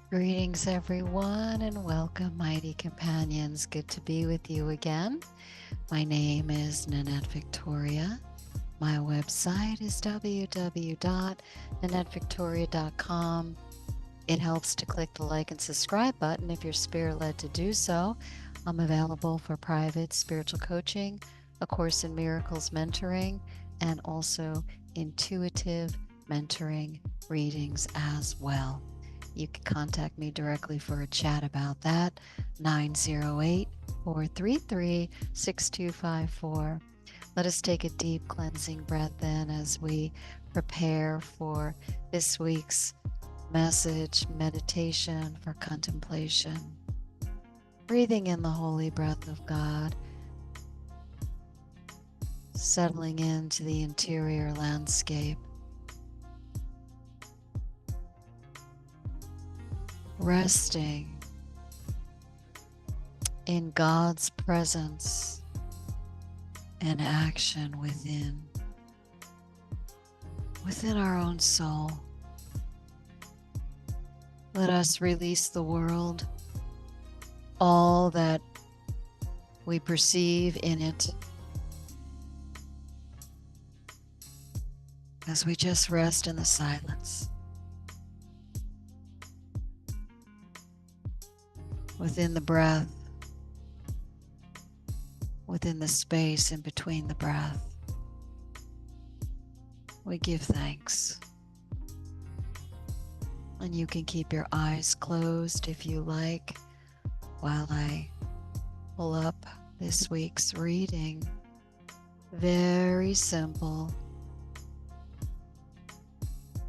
Greetings, everyone, and welcome, mighty companions. Good to be with you again. My name is Nanette Victoria. My website is www.nanettevictoria.com. It helps to click the like and subscribe button if you're spirit led to do so. I'm available for private spiritual coaching, A Course in Miracles mentoring, and also intuitive mentoring readings as well. You can contact me directly for a chat about that, 908-433-6254. Let us take a deep cleansing breath then as we prepare for this week's message, meditation for contemplation. Breathing in the holy breath of God, settling into the interior landscape. Resting in God's presence and action within our own soul. Let us release the world, all that we perceive in it, as we just rest in the silence. Within the breath, within the space in between the breath, we give thanks. And you can keep your eyes closed if you like while I pull up this week's reading. Very simple.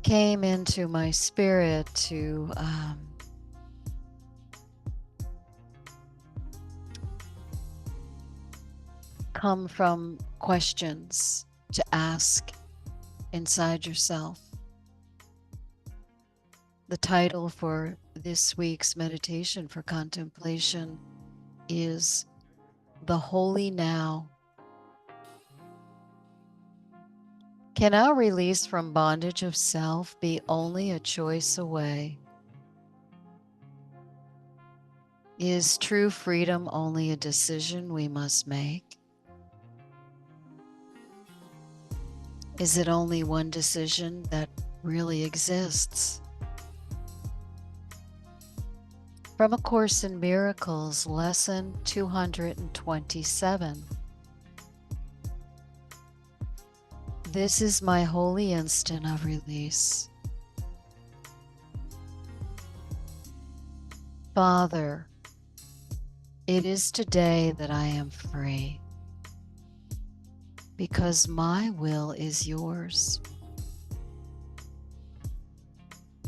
Came into my spirit to come from questions to ask inside yourself. The title for this week's meditation for contemplation is The Holy Now. Can our release from bondage of self be only a choice away? Is true freedom only a decision we must make? Is it only one decision that really exists? From A Course in Miracles, Lesson 227. This is my holy instant of release. Father, it is today that I am free, because my will is yours.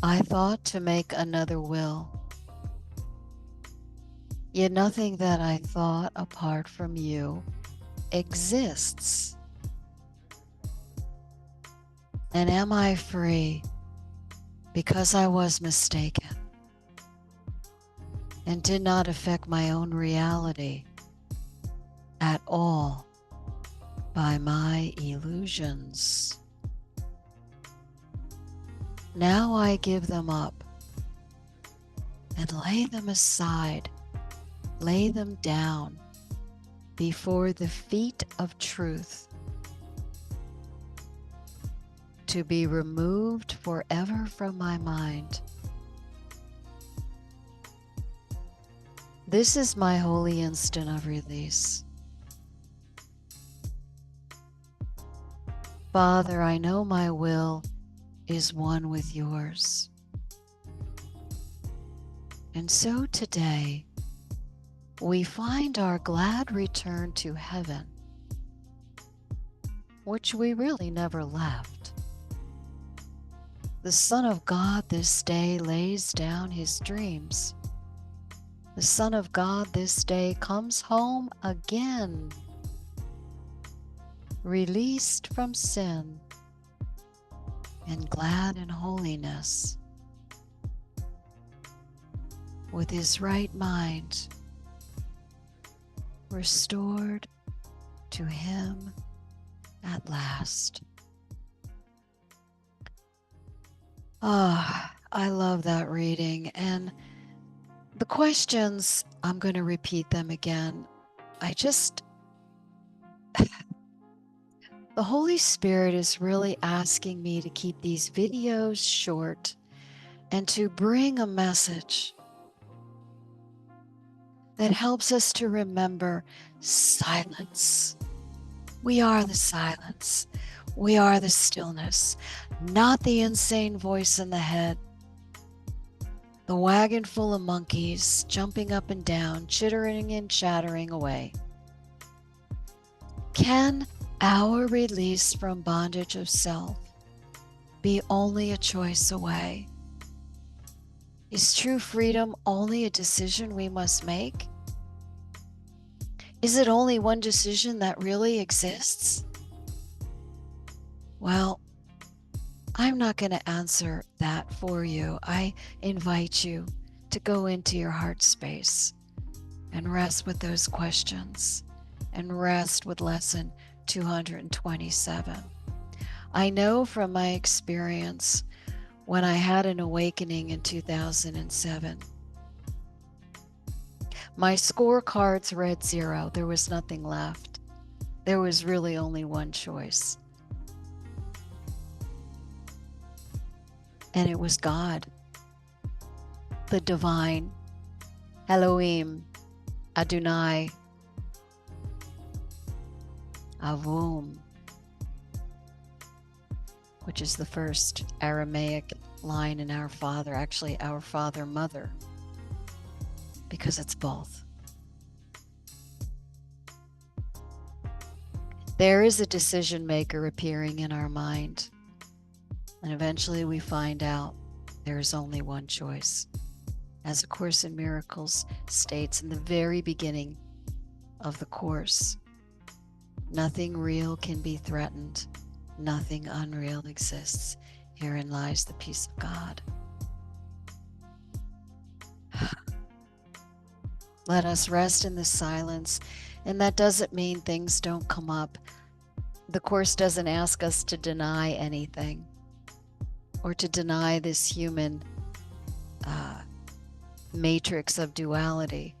I thought to make another will, yet nothing that I thought apart from you exists. And am I free because I was mistaken and did not affect my own reality at all by my illusions? Now I give them up and lay them aside, lay them down before the feet of truth, to be removed forever from my mind. This is my holy instant of release. Father, I know my will is one with yours. And so today, we find our glad return to heaven, which we really never left. The Son of God this day lays down his dreams. The Son of God this day comes home again, released from sin and glad in holiness, with his right mind restored to him at last. I love that reading. And the questions, I'm going to repeat them again. The Holy Spirit is really asking me to keep these videos short and to bring a message that helps us to remember silence. We are the silence. We are the stillness, not the insane voice in the head, the wagon full of monkeys jumping up and down, chittering and chattering away. Can our release from bondage of self be only a choice away? Is true freedom only a decision we must make? Is it only one decision that really exists? Well, I'm not going to answer that for you. I invite you to go into your heart space and rest with those questions and rest with lesson 227. I know from my experience when I had an awakening in 2007, my scorecards read 0. There was nothing left. There was really only one choice. And it was God, the divine, Elohim, Adonai, Avum, which is the first Aramaic line in Our Father, actually Our Father, Mother, because it's both. There is a decision maker appearing in our mind, and eventually we find out there is only one choice. As A Course in Miracles states in the very beginning of the Course, nothing real can be threatened. Nothing unreal exists. Herein lies the peace of God. Let us rest in the silence. And that doesn't mean things don't come up. The Course doesn't ask us to deny anything or to deny this human matrix of duality.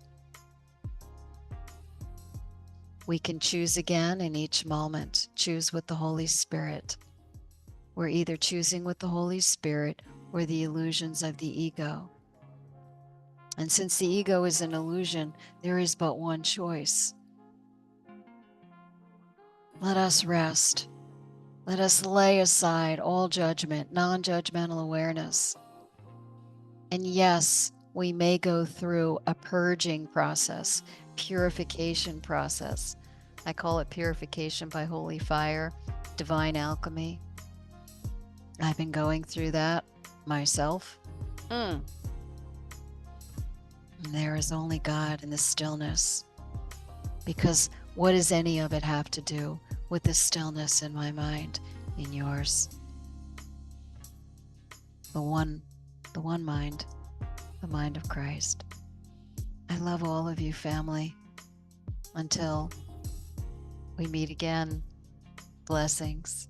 We can choose again in each moment. Choose with the Holy Spirit. We're either choosing with the Holy Spirit or the illusions of the ego. And since the ego is an illusion, there is but one choice. Let us rest. Let us lay aside all judgment, non-judgmental awareness. And yes, we may go through a purging process, purification process. I call it purification by holy fire, divine alchemy. I've been going through that myself. And there is only God in the stillness. Because what does any of it have to do with the stillness in my mind, in yours? The one mind, the mind of Christ. I love all of you, family. Until we meet again, blessings.